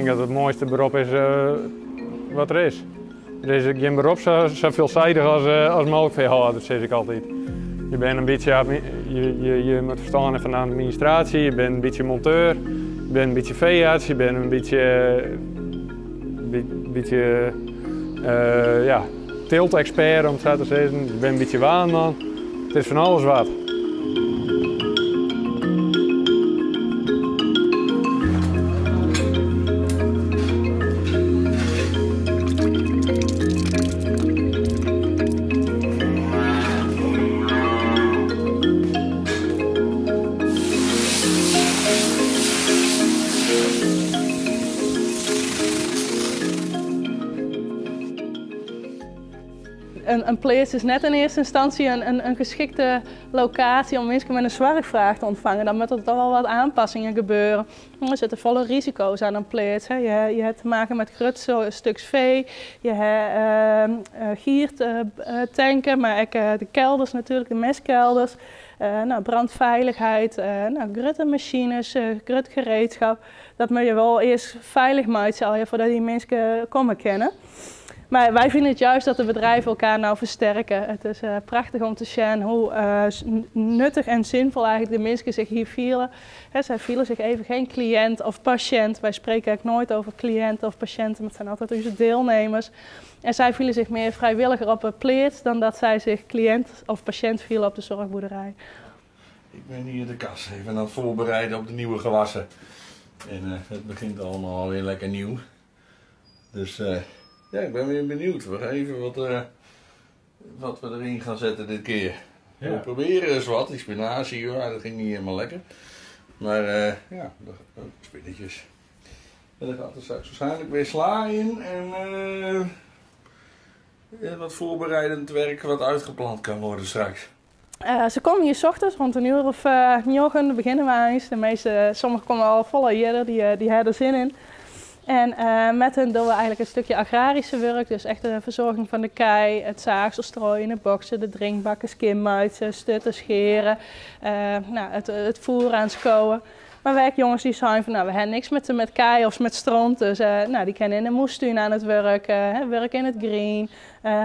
denk dat het mooiste beroep is wat er is. Er is geen beroep zo veelzijdig als melkveehouder, zeg ik altijd. Je bent een beetje, je moet verstand hebben van de administratie, je bent een beetje monteur, je bent een beetje veearts, je bent een beetje ja, teeltexpert om het zo te zeggen. Je bent een beetje waanman. Het is van alles wat. Een plaats is net in eerste instantie een geschikte locatie om mensen met een zorgvraag te ontvangen. Dan moeten er toch wel wat aanpassingen gebeuren. Er zitten volle risico's aan een plaats. Je hebt te maken met grote stuks vee, je hebt giertanken, maar ook de kelders natuurlijk, de mestkelders. Brandveiligheid, grote machines, groot gereedschap. Dat moet je wel eerst veilig maken voordat die mensen komen kennen. Maar wij vinden het juist dat de bedrijven elkaar nou versterken. Het is prachtig om te zien hoe nuttig en zinvol eigenlijk de mensen zich hier vielen. Zij vielen zich even geen cliënt of patiënt. Wij spreken eigenlijk nooit over cliënten of patiënten, maar het zijn altijd onze deelnemers. En zij vielen zich meer vrijwilliger op een plaats dan dat zij zich cliënt of patiënt vielen op de zorgboerderij. Ik ben hier in de kas even aan het voorbereiden op de nieuwe gewassen. En het begint allemaal alweer lekker nieuw. Dus ja, ik ben weer benieuwd. We gaan even wat we erin gaan zetten dit keer. Ja. We proberen eens wat. Die spinazie, ja, dat ging niet helemaal lekker. Maar ja, spinnetjes. En er gaat er straks waarschijnlijk weer sla in en wat voorbereidend werk wat uitgeplant kan worden straks. Ze komen hier 's ochtends rond 1:09 beginnen we eens. Sommigen komen al volle eerder, die hebben er zin in. En met hen doen we eigenlijk een stukje agrarische werk, dus echt de verzorging van de kei, het zaagsel strooien, de boksen, de drinkbakken, skimmuitsen, stutten, scheren, het voer aanschouwen. Maar werkjongens die zijn van, we hebben niks met kei of met stront, dus die kennen in de moestuin aan het werken, werken in het green,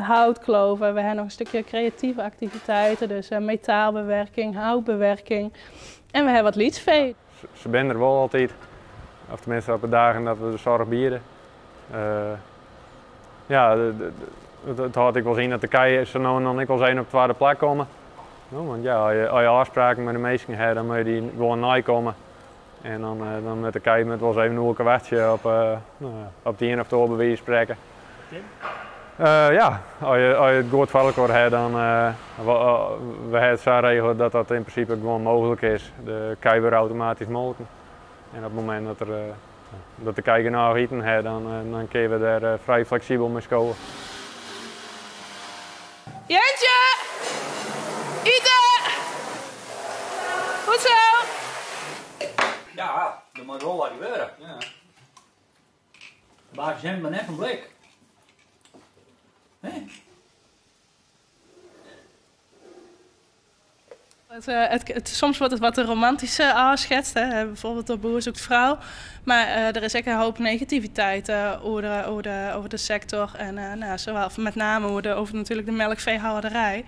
houtkloven. We hebben nog een stukje creatieve activiteiten, dus metaalbewerking, houtbewerking. En we hebben wat lietsvee. Ze zijn er wel altijd. Of tenminste op de dagen dat we de zorg bieden. Ja, het had ik wel zien dat de keien zo nou en dan ik wel eens op de tweede plek komen. Want ja, als je afspraken met de meesten hebt, dan moet je die gewoon nakomen. En dan met de keien met wel eens even een wachtje op die 1 oktober bij wijze van spreken. Ja, als je het goed voor elkaar hebt, dan we hebben het zo regelen dat dat in principe gewoon mogelijk is. De kei weer automatisch molken. En op het moment dat de kei genoeg eten heeft, dan kunnen we daar vrij flexibel mee scoren. Jentje! Eten! Goed zo! Ja, dat moet wel wat gebeuren. Ja. Waar zijn we net een blik? Hey. Soms wordt het wat te romantisch aangeschetst, bijvoorbeeld door Boer zoekt vrouw. Maar er is ook een hoop negativiteit over de sector. En zowel met name over natuurlijk de melkveehouderij.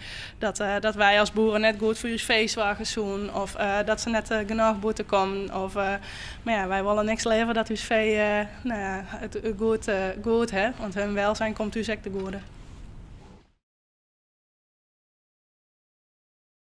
Dat wij als boeren net goed voor je feestwagens doen. Of dat ze net genoeg boete komen. Of, maar ja, wij willen niks leveren dat uw vee het goed heeft. Want hun welzijn komt u zeker te goede.